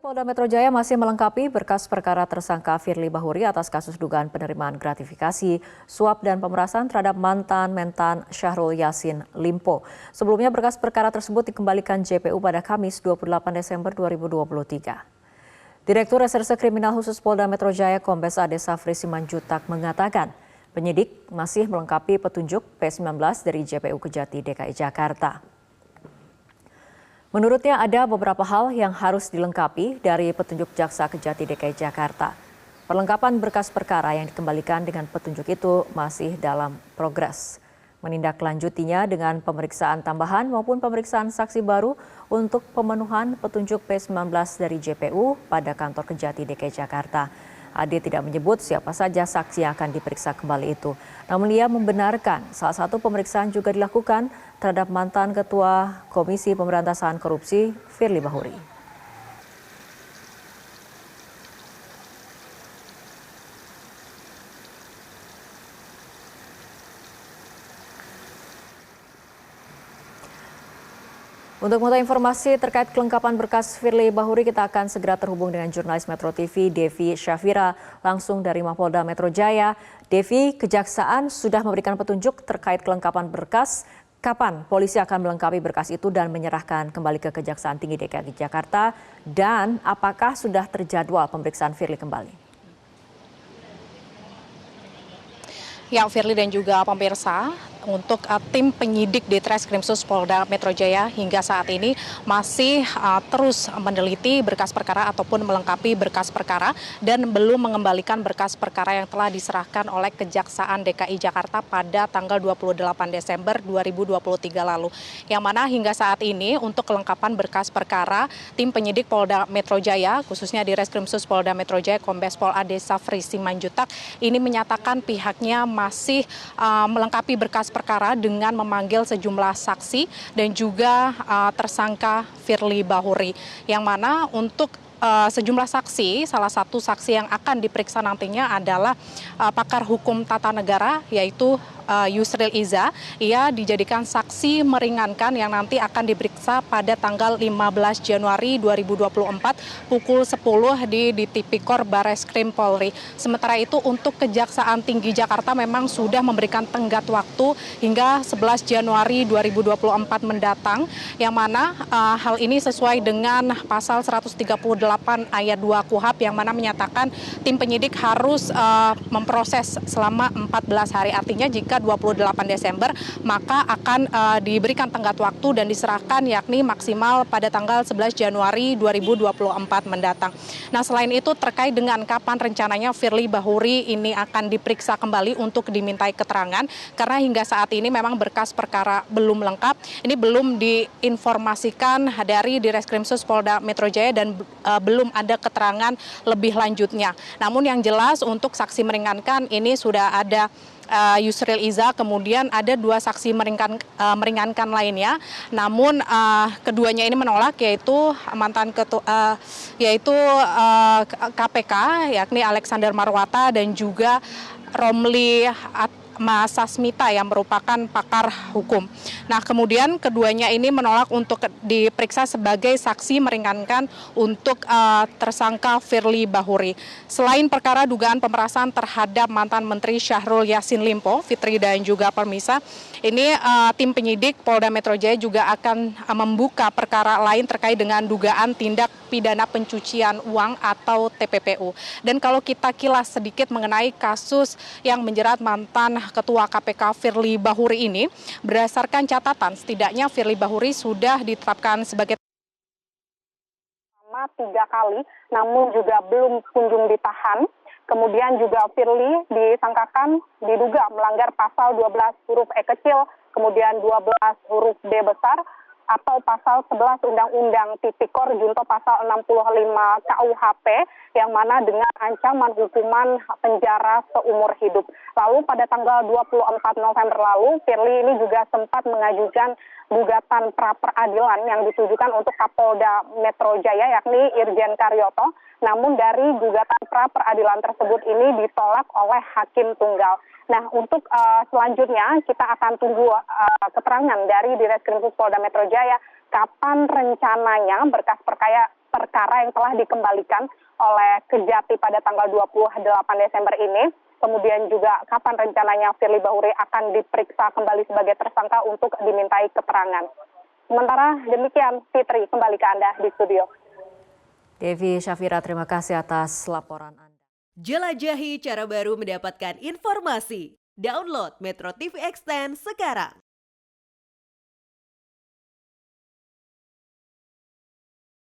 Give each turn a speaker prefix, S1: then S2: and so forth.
S1: Polda Metro Jaya masih melengkapi berkas perkara tersangka Firly Bahuri atas kasus dugaan penerimaan gratifikasi, suap dan pemerasan terhadap mantan Mentan Syahrul Yassin Limpo. Sebelumnya berkas perkara tersebut dikembalikan JPU pada Kamis 28 Desember 2023. Direktur Reserse Kriminal Khusus Polda Metro Jaya Kombes Ade Safri Simanjuntak mengatakan, penyidik masih melengkapi petunjuk P19 dari JPU Kejati DKI Jakarta. Menurutnya ada beberapa hal yang harus dilengkapi dari petunjuk Jaksa Kejati DKI Jakarta. Perlengkapan berkas perkara yang dikembalikan dengan petunjuk itu masih dalam progres. Menindaklanjutinya dengan pemeriksaan tambahan maupun pemeriksaan saksi baru untuk pemenuhan petunjuk P19 dari JPU pada kantor Kejati DKI Jakarta. Ade tidak menyebut siapa saja saksi yang akan diperiksa kembali itu. Namun ia membenarkan salah satu pemeriksaan juga dilakukan terhadap mantan Ketua Komisi Pemberantasan Korupsi Firly Bahuri. Untuk mengetahui informasi terkait kelengkapan berkas Firly Bahuri, kita akan segera terhubung dengan jurnalis Metro TV, Devi Syafira, langsung dari Mapolda Metro Jaya. Devi, Kejaksaan sudah memberikan petunjuk terkait kelengkapan berkas. Kapan polisi akan melengkapi berkas itu dan menyerahkan kembali ke Kejaksaan Tinggi DKI Jakarta? Dan apakah sudah terjadwal pemeriksaan Firly kembali?
S2: Ya, Firly dan juga pemirsa, untuk tim penyidik di Treskrimsus Polda Metro Jaya hingga saat ini masih terus meneliti berkas perkara ataupun melengkapi berkas perkara dan belum mengembalikan berkas perkara yang telah diserahkan oleh Kejaksaan DKI Jakarta pada tanggal 28 Desember 2023 lalu. Yang mana hingga saat ini untuk kelengkapan berkas perkara, tim penyidik Polda Metro Jaya, khususnya di Treskrimsus Polda Metro Jaya, Kombes Pol Ade Safri Simanjuntak, ini menyatakan pihaknya masih melengkapi berkas perkara dengan memanggil sejumlah saksi dan juga tersangka Firly Bahuri, yang mana untuk sejumlah saksi, salah satu saksi yang akan diperiksa nantinya adalah pakar hukum tata negara, yaitu Yusril Iza. Ia dijadikan saksi meringankan yang nanti akan diperiksa pada tanggal 15 Januari 2024 pukul 10 di Tipikor Bareskrim Polri. Sementara itu untuk Kejaksaan Tinggi Jakarta memang sudah memberikan tenggat waktu hingga 11 Januari 2024 mendatang, yang mana hal ini sesuai dengan pasal 138 ayat 2 KUHP yang mana menyatakan tim penyidik harus memproses selama 14 hari. Artinya jika 28 Desember maka akan diberikan tenggat waktu dan diserahkan yakni maksimal pada tanggal 11 Januari 2024 mendatang. Nah, selain itu terkait dengan kapan rencananya Firly Bahuri ini akan diperiksa kembali untuk dimintai keterangan, karena hingga saat ini memang berkas perkara belum lengkap. Ini belum diinformasikan dari Direskrimsus Polda Metro Jaya dan belum ada keterangan lebih lanjutnya. Namun yang jelas untuk saksi meringankan ini sudah ada Yusril Iza, kemudian ada dua saksi meringankan lainnya. Namun keduanya ini menolak, yaitu mantan ketua KPK yakni Alexander Marwata dan juga Romli Sasmita yang merupakan pakar hukum. Nah, kemudian keduanya ini menolak untuk diperiksa sebagai saksi meringankan untuk tersangka Firly Bahuri. Selain perkara dugaan pemerasan terhadap mantan Menteri Syahrul Yassin Limpo, Fitri dan juga Permisa, ini tim penyidik Polda Metro Jaya juga akan membuka perkara lain terkait dengan dugaan tindak pidana pencucian uang atau TPPU. Dan kalau kita kilas sedikit mengenai kasus yang menjerat mantan Ketua KPK Firly Bahuri ini, berdasarkan catatan setidaknya Firly Bahuri sudah ditetapkan sebagai
S3: 3 kali, namun juga belum kunjung ditahan. Kemudian juga Firly disangkakan diduga melanggar pasal 12 huruf E kecil, kemudian 12 huruf D besar, atau pasal 11 Undang-Undang Tipikor junto pasal 65 KUHP, yang mana dengan ancaman hukuman penjara seumur hidup. Lalu pada tanggal 24 November lalu, Firly ini juga sempat mengajukan gugatan pra-peradilan yang ditujukan untuk Kapolda Metro Jaya yakni Irjen Karyoto. Namun dari gugatan pra-peradilan tersebut ini ditolak oleh Hakim Tunggal. Nah, untuk selanjutnya kita akan tunggu keterangan dari Direskrimsus Polda Metro Jaya kapan rencananya berkas perkara yang telah dikembalikan oleh Kejati pada tanggal 28 Desember ini. Kemudian juga kapan rencananya Firly Bahuri akan diperiksa kembali sebagai tersangka untuk dimintai keterangan. Sementara demikian, Fitri, kembali ke Anda di studio.
S1: Devi Syafira, terima kasih atas laporan Anda.
S4: Jelajahi cara baru mendapatkan informasi. Download Metro TV Extend sekarang.